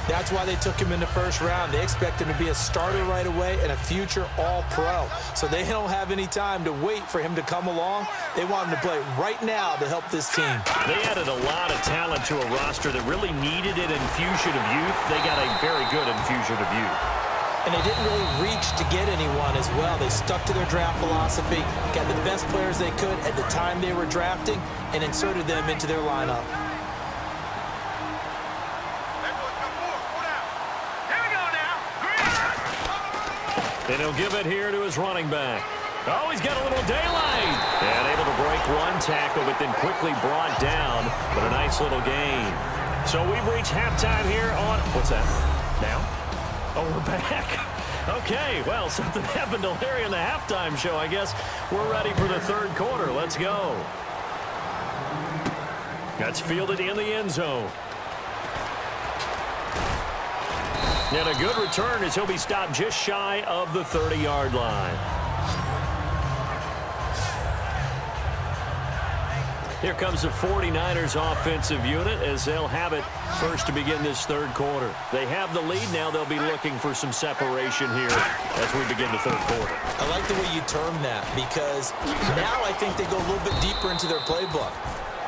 That's why they took him in the first round. They expect him to be a starter right away and a future All-Pro. So they don't have any time to wait for him to come along. They want him to play right now to help this team. They added a lot of talent to a roster that really needed an infusion of youth. They got a very good infusion of youth. And they didn't really reach to get anyone as well. They stuck to their draft philosophy, got the best players they could at the time they were drafting, and inserted them into their lineup. And he'll give it here to his running back. Oh, he's got a little daylight. And able to break one tackle, but then quickly brought down. But a nice little gain. So we've reached halftime here on... What's that? Now? Oh, we're back. Okay, well, something happened to Larry in the halftime show. I guess we're ready for the third quarter. Let's go. That's fielded in the end zone. And a good return as he'll be stopped just shy of the 30-yard line. Here comes the 49ers offensive unit as they'll have it first to begin this third quarter. They have the lead. Now they'll be looking for some separation here as we begin the third quarter. I like the way you term that because now I think they go a little bit deeper into their playbook.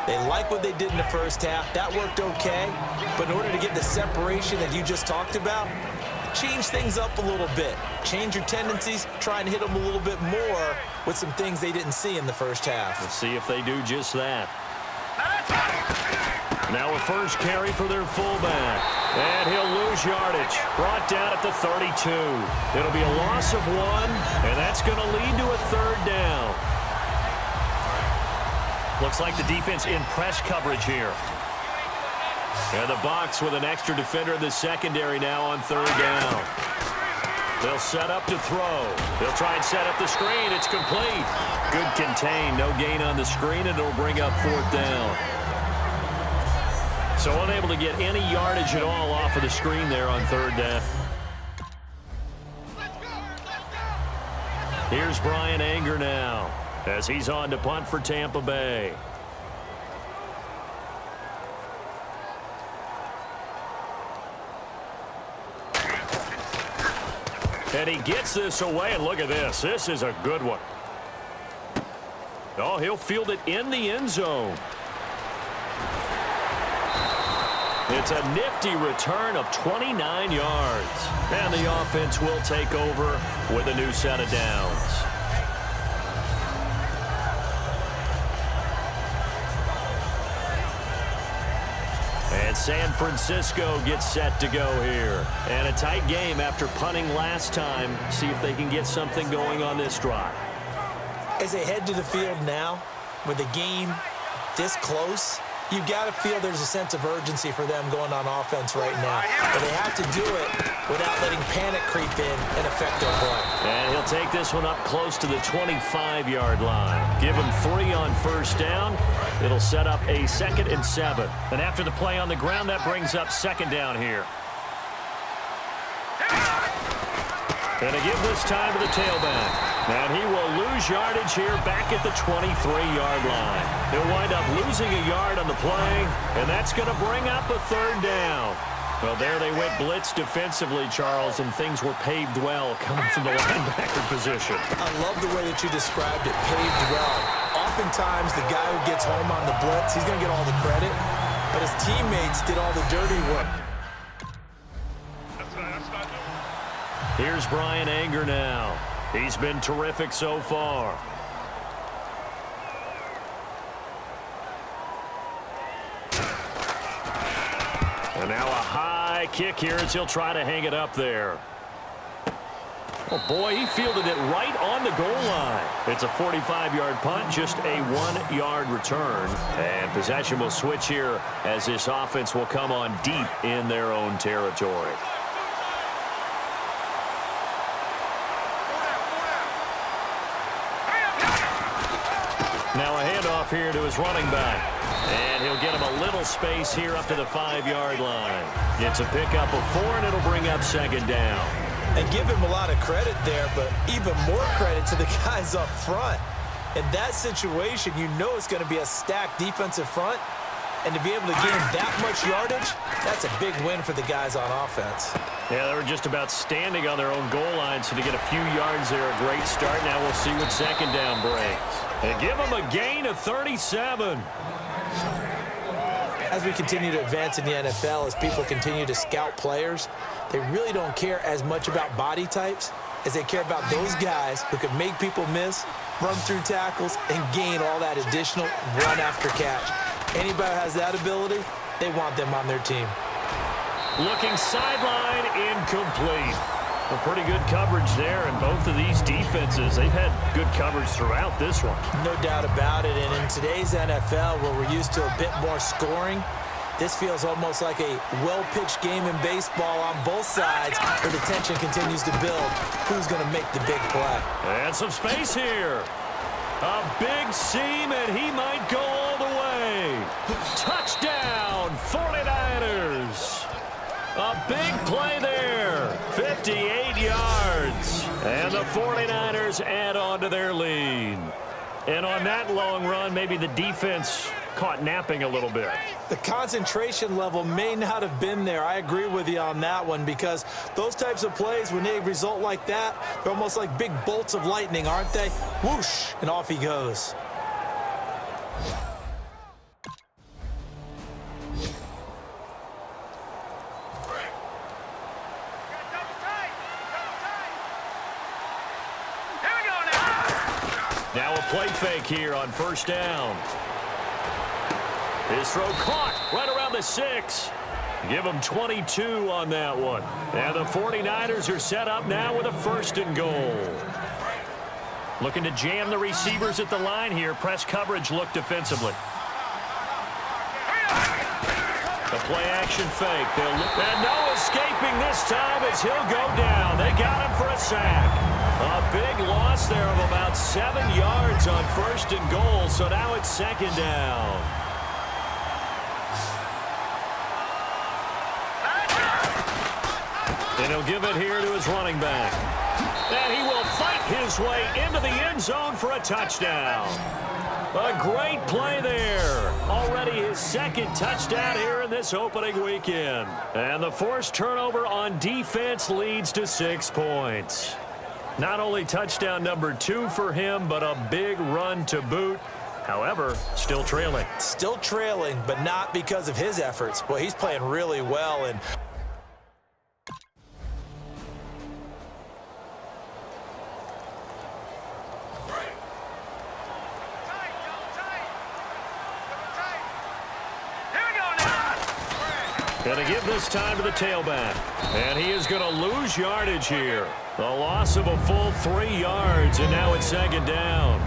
They like what they did in the first half. That worked okay. But in order to get the separation that you just talked about, change things up a little bit. Change your tendencies. Try and hit them a little bit more with some things they didn't see in the first half. Let's see if they do just that. Now a first carry for their fullback. And he'll lose yardage. Brought down at the 32. It'll be a loss of 1, and that's going to lead to a third down. Looks like the defense in press coverage here. And the box with an extra defender in the secondary now on third down. They'll set up to throw. They'll try and set up the screen. It's complete. Good contain. No gain on the screen, and it'll bring up fourth down. So unable to get any yardage at all off of the screen there on third down. Here's Brian Anger now as he's on to punt for Tampa Bay. And he gets this away, and look at this. This is a good one. Oh, he'll field it in the end zone. It's a nifty return of 29 yards. And the offense will take over with a new set of downs. And San Francisco gets set to go here. And a tight game after punting last time. See if they can get something going on this drive. As they head to the field now, with the game this close, you've got to feel there's a sense of urgency for them going on offense right now. But they have to do it without letting panic creep in and affect their play. And he'll take this one up close to the 25-yard line. Give him 3 on first down. It'll set up a 2nd and 7. And after the play on the ground, that brings up 2nd down here. And a give this time to the tailback. And he will lose yardage here back at the 23-yard line. He'll wind up losing a yard on the play, and that's going to bring up a third down. Well, there they went blitz defensively, Charles, and things were paved well coming from the linebacker position. I love the way that you described it, paved well. Oftentimes, the guy who gets home on the blitz, he's going to get all the credit, but his teammates did all the dirty work. Here's Brian Anger now. He's been terrific so far. And now a high kick here as he'll try to hang it up there. Oh, boy, he fielded it right on the goal line. It's a 45-yard punt, just a 1-yard return. And possession will switch here as this offense will come on deep in their own territory. Now a handoff here to his running back. And he'll get him a little space here up to the 5-yard line. It's a pickup of 4, and it'll bring up 2nd down. And give him a lot of credit there, but even more credit to the guys up front. In that situation, you know it's going to be a stacked defensive front. And to be able to gain that much yardage, that's a big win for the guys on offense. Yeah, they were just about standing on their own goal line, so to get a few yards there, a great start. Now we'll see what second down brings. And give them a gain of 37. As we continue to advance in the NFL, as people continue to scout players, they really don't care as much about body types as they care about those guys who can make people miss, run through tackles, and gain all that additional run after catch. Anybody who has that ability, they want them on their team. Looking sideline, incomplete. A pretty good coverage there, and both of these defenses, they've had good coverage throughout this one. No doubt about it, and in today's NFL, where we're used to a bit more scoring, this feels almost like a well-pitched game in baseball on both sides where the tension continues to build. Who's going to make the big play? And some space here. A big seam, and he might go all the way. Touchdown, 49ers. A big play there, 58 yards. And the 49ers add on to their lead. And on that long run, maybe the defense caught napping a little bit. The concentration level may not have been there. I agree with you on that one, because those types of plays, when they result like that, they're almost like big bolts of lightning, aren't they? Whoosh, and off he goes. Now a play fake here on first down. His throw caught right around the 6. Give him 22 on that one. And the 49ers are set up now with a 1st and goal. Looking to jam the receivers at the line here. Press coverage look defensively. The play action fake. And no escaping this time as he'll go down. They got him for a sack. A big loss there of about 7 yards on 1st and goal. So now it's 2nd down. And he'll give it here to his running back. And he will fight his way into the end zone for a touchdown. A great play there. Already his 2nd touchdown here in this opening weekend. And the forced turnover on defense leads to 6 points. Not only touchdown number 2 for him, but a big run to boot. However, still trailing. Still trailing, but not because of his efforts. Boy, he's playing really well. And going to give this time to the tailback. And he is going to lose yardage here. A loss of a full 3 yards, and now it's 2nd down.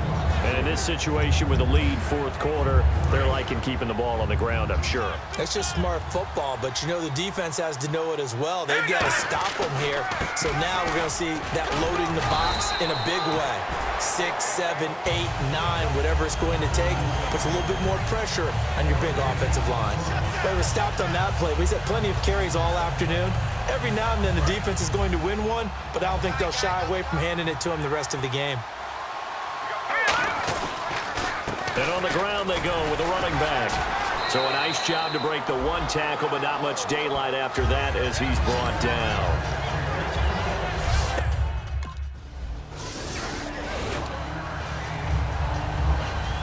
And in this situation with a lead 4th quarter, they're liking keeping the ball on the ground, I'm sure. that's just smart football, but you know the defense has to know it as well. They've got to stop them here. So now we're going to see that loading the box in a big way. 6, 7, 8, 9, whatever it's going to take, puts a little bit more pressure on your big offensive line. They were stopped on that play. He's had plenty of carries all afternoon. Every now and then the defense is going to win one, but I don't think they'll shy away from handing it to him the rest of the game. And on the ground they go with the running back. So a nice job to break the 1 tackle, but not much daylight after that as he's brought down.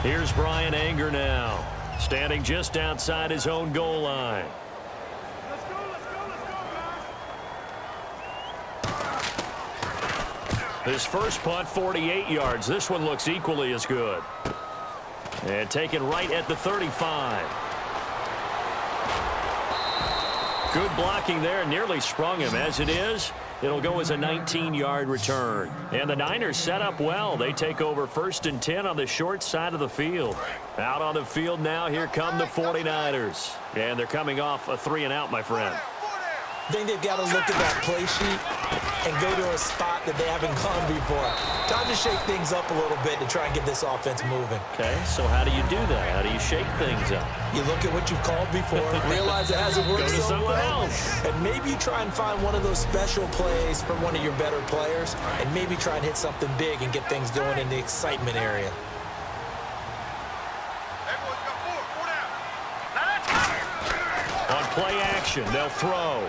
Here's Brian Anger now, standing just outside his own goal line. Let's go, guys. His first punt, 48 yards. This one looks equally as good. And taken right at the 35. Good blocking there. Nearly sprung him. As it is, it'll go as a 19-yard return. And the Niners set up well. They take over 1st and 10 on the short side of the field. Out on the field now, here come the 49ers. And they're coming off a 3-and-out, my friend. I think they've got to look at that play sheet and go to a spot that they haven't gone before. Time to shake things up a little bit to try and get this offense moving. Okay, so how do you do that? How do you shake things up? You look at what you've called before, realize it hasn't worked Go to so something well, else. and maybe try and find one of those special plays from one of your better players, and maybe try and hit something big and get things going in the excitement area. Everyone's got 4 down. Now let's go. action. They'll throw.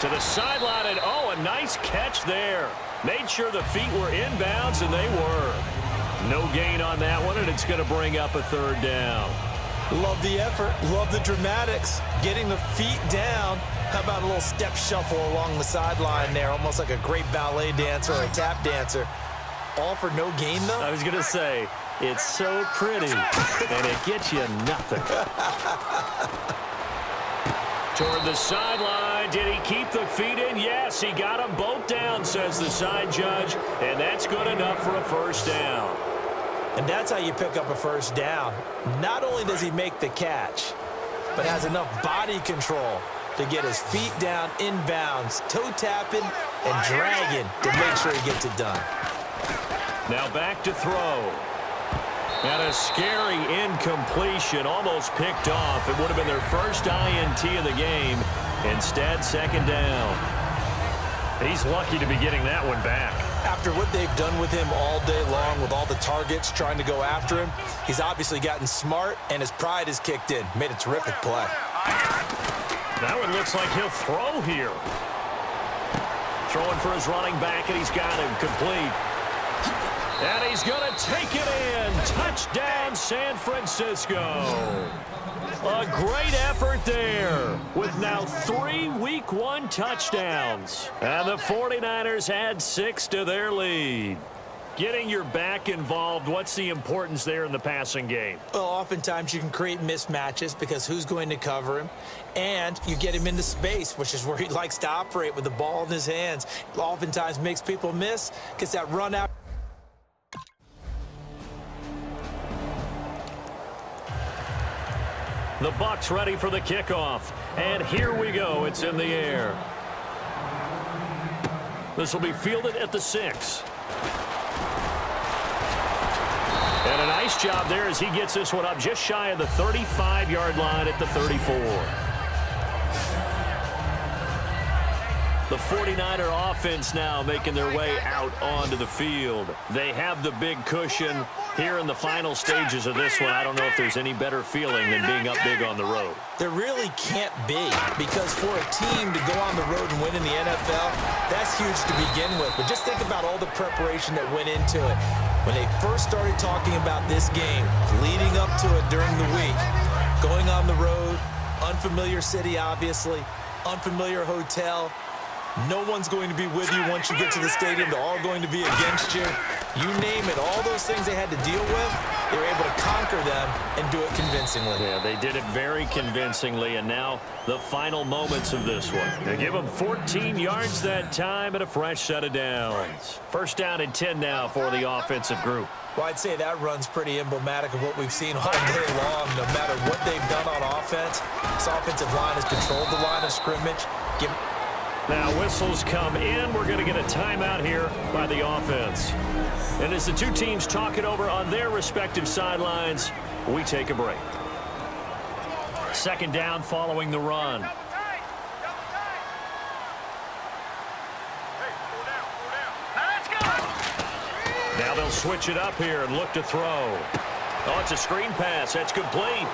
To the sideline, and oh, a nice catch there. Made sure the feet were inbounds, and they were. No gain on that one, and it's going to bring up a third down. Love the effort. Love the dramatics. Getting the feet down. How about a little step shuffle along the sideline there, almost like a great ballet dancer or a tap dancer. All for no gain, though? I was going to say, it's so pretty, and it gets you nothing. Toward the sideline. Did he keep the feet in? Yes, he got them both down, says the side judge, and that's good enough for a first down. And that's how you pick up a first down. Not only does he make the catch, but has enough body control to get his feet down inbounds, toe tapping and dragging to make sure he gets it done. Now back to throw. And a scary incompletion, almost picked off. It would have been their first INT of the game. Instead, second down. He's lucky to be getting that one back. After what they've done with him all day long, with all the targets trying to go after him, he's obviously gotten smart, and his pride has kicked in. Made a terrific play. That one looks like he'll throw here. Throwing for his running back, and he's got him complete. And he's going to take it in. Touchdown, San Francisco. A great effort there with now 3 Week 1 touchdowns. And the 49ers add 6 to their lead. Getting your back involved, what's the importance there in the passing game? Well, oftentimes you can create mismatches because who's going to cover him? And you get him into space, which is where he likes to operate with the ball in his hands. Oftentimes makes people miss because that run out. The Bucs ready for the kickoff. And here we go. It's in the air. This will be fielded at the 6. And a nice job there as he gets this one up just shy of the 35-yard line at the 34. The 49er offense now making their way out onto the field. They have the big cushion. Here in the final stages of this one, I don't know if there's any better feeling than being up big on the road. There really can't be, because for a team to go on the road and win in the NFL, that's huge to begin with. But just think about all the preparation that went into it. When they first started talking about this game, leading up to it during the week, going on the road, unfamiliar city, obviously, unfamiliar hotel. No one's going to be with you once you get to the stadium. They're all going to be against you. You name it, all those things they had to deal with, they were able to conquer them and do it convincingly. Yeah, they did it very convincingly, and now the final moments of this one. They give them 14 yards that time and a fresh set of downs. First down and 10 now for the offensive group. Well, I'd say that run's pretty emblematic of what we've seen all day long. No matter what they've done on offense, this offensive line has controlled the line of scrimmage. Now whistles come in. We're going to get a timeout here by the offense. And as the two teams talk it over on their respective sidelines, we take a break. Second down following the run. Now they'll switch it up here and look to throw. Oh, it's a screen pass. That's complete.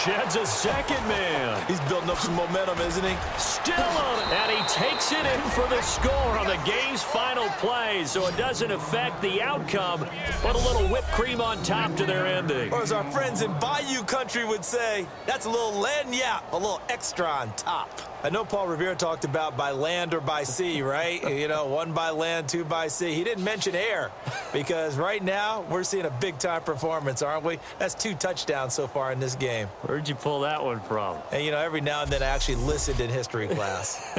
Sheds a second man. He's building up some momentum, isn't he? Still on it. And he takes it in for the score on the game's final play, so it doesn't affect the outcome, but a little whipped cream on top to their ending. Or as our friends in Bayou country would say, that's a little lagniappe, a little extra on top. I know Paul Revere talked about by land or by sea, right? You know, 1 by land, 2 by sea. He didn't mention air because right now we're seeing a big-time performance, aren't we? That's 2 touchdowns so far in this game. Where'd you pull that one from? And, you know, every now and then I actually listened in history class.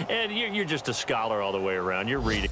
And you're just a scholar all the way around. You're reading.